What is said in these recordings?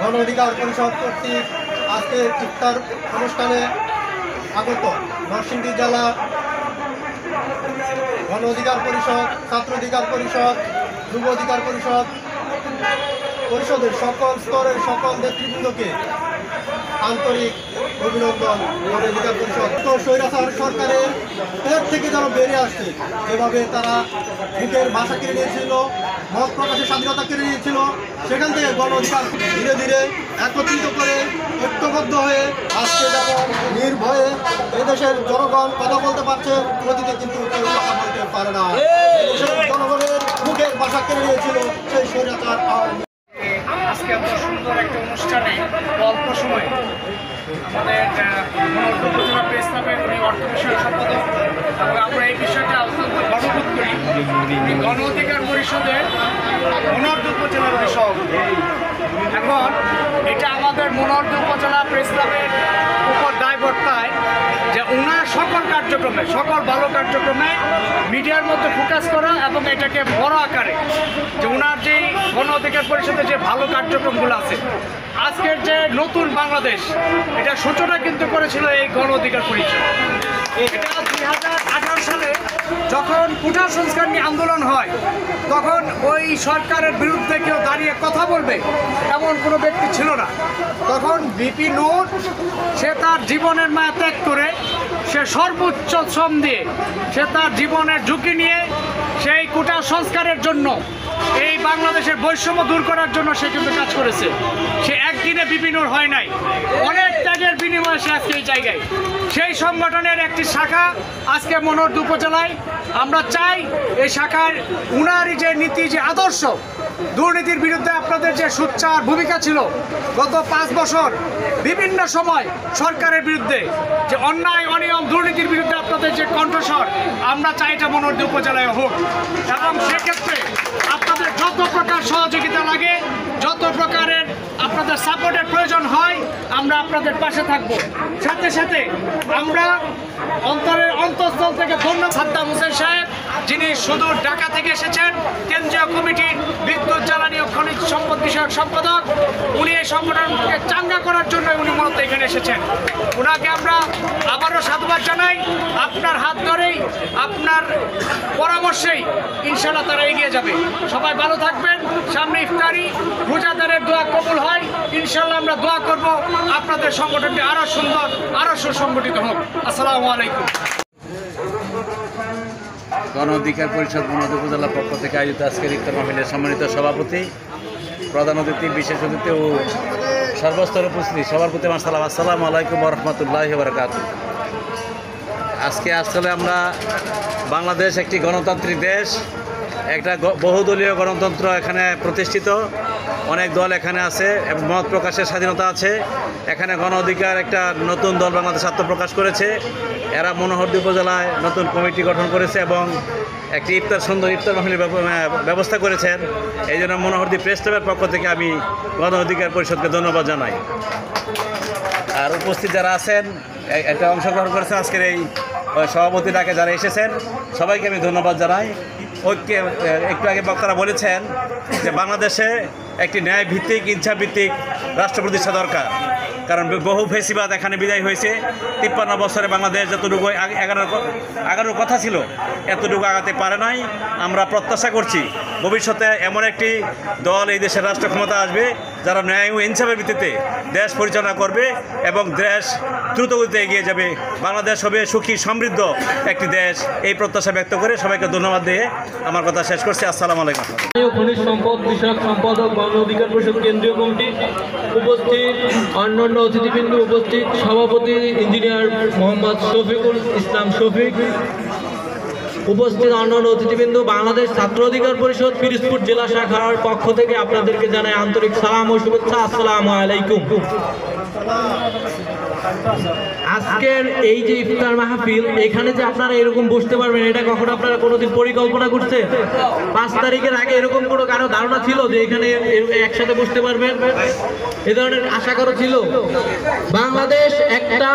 গণ অধিকার পরিষদ কর্তৃক আজকে ইফতার অনুষ্ঠানে আগত নরসিংদী জেলা গণ অধিকার পরিষদ, ছাত্র অধিকার পরিষদ, যুব অধিকার পরিষদের সকল স্তরের সকল নেতৃবৃন্দকে আন্তরিক অভিনন্দন। গণ অধিকার পরিষদ তো স্বৈরাচার সরকারের এর থেকে যেন বেরিয়ে আসছে, যেভাবে তারা বুকের ভাষা কেড়ে নিয়েছিল, মত প্রকাশের স্বাধীনতা কেড়ে নিয়েছিল, সেখান থেকে গণ অধিকার ধীরে ধীরে একত্রিত করে ঐক্যবদ্ধ হয়ে আজকে যেমন নির্ভয়ে এদেশের জনগণ কথা বলতে পারছে, অতীতে কিন্তু কেউ কথা বলতে পারে না। এদেশের জনগণের বুকের ভাষা কেড়ে নিয়েছিল সেই স্বৈরাচার। আজকে এত সুন্দর একটা অনুষ্ঠানে অল্প সময়ে আমাদের উপজেলা প্রেস ক্লাবের উনি অর্থ বিষয়ক সম্পাদক, এবং আমরা এই বিষয়টা অত্যন্ত গর্ববোধ করি। গণ অধিকার পরিষদের মনোহরদী উপজেলার সভাপতি। এখন এটা আমাদের মনোহরদী উপজেলা প্রেস ক্লাবের উপর দায়বর্তায় যে ওনার সকল কার্যক্রমে, সকল ভালো কার্যক্রমে মিডিয়ার মধ্যে ফোকাস করা এবং এটাকে বড় আকারে যে ওনার যে গণ অধিকার পরিষদের যে ভালো কার্যক্রমগুলো আছে, আজকের যে নতুন বাংলাদেশ, এটা সূচনা কিন্তু করেছিল এই গণ অধিকার পরিষদ। এটা 2018 সালে যখন কোটা সংস্কার নিয়ে আন্দোলন হয়, তখন ওই সরকারের বিরুদ্ধে কেউ দাঁড়িয়ে কথা বলবে এমন কোনো ব্যক্তি ছিল না। তখন ভিপি নূর সে তার জীবনের মায়া ত্যাগ করে, সে সর্বোচ্চ শ্রম দিয়ে, সে তার জীবনের ঝুঁকি নিয়ে সেই কোটা সংস্কারের জন্য, এই বাংলাদেশের বৈষম্য দূর করার জন্য সে কিন্তু কাজ করেছে। সে একদিনে বিভিন্ন হয় নাই, অনেক ত্যাগের বিনিময়ে সে আজকে এই জায়গায়। সেই সংগঠনের একটি শাখা আজকে মনোহরদী উপজেলায়। আমরা চাই এই শাখার উনারই যে নীতি, যে আদর্শ, দুর্নীতির বিরুদ্ধে আপনাদের যে সোচ্চার ভূমিকা ছিল গত 5 বছর, বিভিন্ন সময় সরকারের বিরুদ্ধে যে অন্যায় অনিয়ম দুর্নীতির বিরুদ্ধে আপনাদের যে কণ্ঠস্বর, আমরা চাই এটা মনোহরদী উপজেলায় হোক। এবং সেক্ষেত্রে আপনাদের যত প্রকার সহযোগিতা লাগে, যত প্রকারের আপনাদের সাপোর্টের প্রয়োজন হয়, আমরা আপনাদের পাশে থাকব। সাথে সাথে আমরা অন্তরের অন্তঃস্থল থেকে ধন্যবাদ সাদ্দাম হোসেন সাহেব, যিনি সুদূর ঢাকা থেকে এসেছেন, কেন্দ্রীয় কমিটির বিদ্যুৎ জ্বালানি ও খনিজ সম্পদ বিষয়ক সম্পাদক। উনি এই সংগঠনকে চাঙ্গা করার জন্য উনি মূলত এখানে এসেছেন। ওনাকে আমরা আবারও সাধুবাদ জানাই। আপনার হাত ধরেই, আপনার পরামর্শেই ইনশাআল্লাহ তারা এগিয়ে যাবে। সবাই ভালো থাকবেন। সামনে ইফতারি, রোজাদারের দোয়া কবুল হয় ইনশাআল্লাহ। আমরা দোয়া করব আপনাদের সংগঠনটি আরও সুন্দর, আরও সুসংগঠিত হোক। আসসালামু আলাইকুম। গণ অধিকার পরিষদ মনোহরদী উপজেলার পক্ষ থেকে আয়োজিত আজকের ইফতার মাহফিলের সম্মানিত সভাপতি, প্রধান অতিথি, বিশেষ অতিথি ও সর্বস্তরের উপস্থিতি সবার প্রতি আসসালামু আলাইকুম ওয়া রাহমাতুল্লাহি ওয়া বারাকাতুহু। আজকে আসলে আমরা বাংলাদেশ একটি গণতান্ত্রিক দেশ, একটা বহুদলীয় গণতন্ত্র এখানে প্রতিষ্ঠিত, অনেক দল এখানে আছে এবং মত প্রকাশের স্বাধীনতা আছে। এখানে গণ অধিকার একটা নতুন দল বাংলাদেশ আত্মপ্রকাশ করেছে। এরা মনোহরদী উপজেলায় নতুন কমিটি গঠন করেছে এবং একটি সুন্দর ইফতার মাহফিলের ব্যবস্থা করেছেন। এই জন্য মনোহরদী প্রেস ক্লাবের পক্ষ থেকে আমি গণ অধিকার পরিষদকে ধন্যবাদ জানাই। আর উপস্থিত যারা আছেন, এটা অংশগ্রহণ করেছেন আজকের এই সভাপতি ডাকে যারা এসেছেন, সবাইকে আমি ধন্যবাদ জানাই। ঐক্যে একটু আগে বক্তারা বলেছেন যে বাংলাদেশে একটি ন্যায় ভিত্তিক, ইচ্ছা ভিত্তিক রাষ্ট্র প্রতিষ্ঠা দরকার। কারণ বহু ফেসিবাদ এখানে বিদায় হয়েছে। 53 বছরে বাংলাদেশ যতটুকু আগানোর কথা ছিল এতটুকু আগাতে পারে নাই। আমরা প্রত্যাশা করছি ভবিষ্যতে এমন একটি দল এই দেশের রাষ্ট্র ক্ষমতা আসবে যারা ন্যায় ও ইনসাফের ভিত্তিতে দেশ পরিচালনা করবে এবং দেশ দ্রুতগতিতে এগিয়ে যাবে। বাংলাদেশ হবে সুখী সমৃদ্ধ একটি দেশ। এই প্রত্যাশা ব্যক্ত করে সবাইকে ধন্যবাদ দিয়ে আমার কথা শেষ করছি। আসসালামু আলাইকুম। খনিজ সম্পদ বিষয়ক সম্পাদক, গণ অধিকার পরিষদ কেন্দ্রীয় কমিটি উপস্থিত, অন্যান্য অতিথিবৃন্দ উপস্থিত, সভাপতি ইঞ্জিনিয়ার মোহাম্মদ শফিকুল ইসলাম শফিক উপস্থিত, অন্যান্য অতিথিবৃন্দ, বাংলাদেশ ছাত্র অধিকার পরিষদ পিরোজপুর জেলা শাখার পক্ষ থেকে আপনাদেরকে জানাই আন্তরিক সালাম ও শুভেচ্ছা। আসসালামু আলাইকুম। আজকের এই যে ইফতার মাহফিল, এখানে যে আপনারা এরকম বসতে পারবেন, এটা কখনো আপনারা কোনোদিন পরিকল্পনা করছে? 5 তারিখের আগে এরকম কোনো কারো ধারণা ছিল যে এখানে একসাথে বসতে পারবেন? এ ধরনের আশা করা ছিল? বাংলাদেশ একটা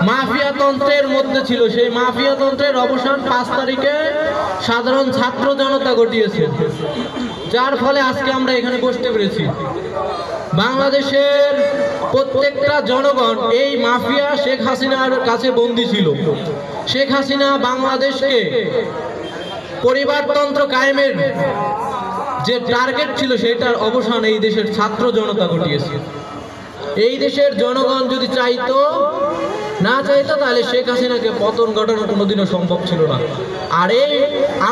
মাফিয়া তন্ত্রের মধ্যে ছিল, সেই মাফিয়া তন্ত্রের অবসান 5 তারিখে সাধারণ ছাত্র জনতা ঘটিয়েছে, যার ফলে আজকে আমরা এখানে বসতে পেরেছি। বাংলাদেশের প্রত্যেকটা জনগণ এই মাফিয়া শেখ হাসিনার কাছে বন্দী ছিল। শেখ হাসিনা বাংলাদেশকে পরিবারতন্ত্র কায়েমের যে টার্গেট ছিল সেটার অবসান এই দেশের ছাত্র জনতা ঘটিয়েছে। এই দেশের জনগণ যদি চাইতো তাহলে শেখ হাসিনাকে পতন ঘটানো কোনোদিনও সম্ভব ছিল না। আর এই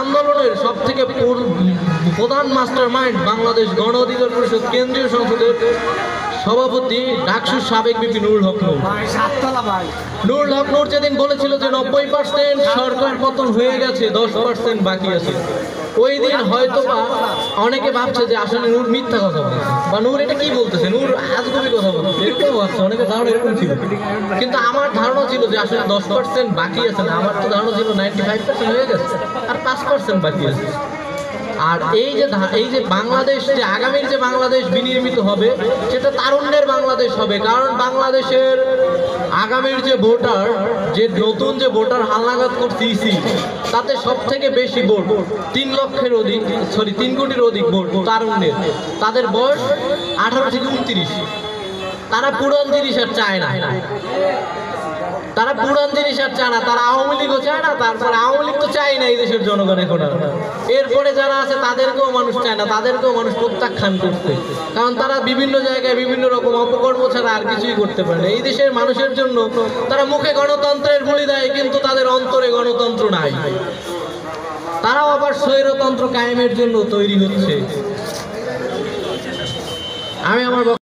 আন্দোলনের সব থেকে প্রধান মাস্টার মাইন্ড বাংলাদেশ গণ অধিকার পরিষদ কেন্দ্রীয় সংসদের সভাপতি ডাকসুর সাবেক বিপি নুরুল হক নূর। নুরুল হক নূর যেদিন বলেছিল যে 90% সরকার পতন হয়ে গেছে, 10% বাকি আছে, ওই দিন হয়তো বা অনেকে ভাবছে যে আসলে নূর মিথ্যা কথা বলছে বা নূর এটা কি বলতেছে, নূর আজগুবি কথা বলছে, এরকম ভাবছে, অনেকে ধারণা এরকম ছিল। কিন্তু আমার ধারণা ছিল যে আসলে 10% বাকি আছে না, আমার তো ধারণা ছিল 95% হয়ে গেছে আর 5% বাকি আছে। আর এই যে বাংলাদেশ, যে আগামীর যে বাংলাদেশ বিনির্মিত হবে সেটা তারুণ্যের বাংলাদেশ হবে। কারণ বাংলাদেশের আগামীর যে ভোটার, যে নতুন যে ভোটার হালনাগাদ করছে ইসি, তাতে সব থেকে বেশি ভোট 3 কোটির অধিক ভোট তারুণ্যের। তাদের বয়স 18 থেকে 29। তারা পুরান জিনিস আর চায় না, তারা পুরান জিনিস আর চায় না, তারা আওয়ামী লীগও চায় না। তারপরে আওয়ামী লীগ তো চায় না এই দেশের জনগণ এখন আর। এরপরে যারা আছে তাদেরকেও মানুষ চায় না, তাদেরকেও মানুষ প্রত্যাখ্যান করতে, কারণ তারা বিভিন্ন জায়গায় বিভিন্ন রকম অপকর্ম ছাড়া আর কিছুই করতে পারে না। এই দেশের মানুষের জন্য তারা মুখে গণতন্ত্রের বলি দেয়, কিন্তু তাদের অন্তরে গণতন্ত্র নাই। তারাও আবার স্বৈরতন্ত্র কায়েমের জন্য তৈরি হচ্ছে। আমি আমার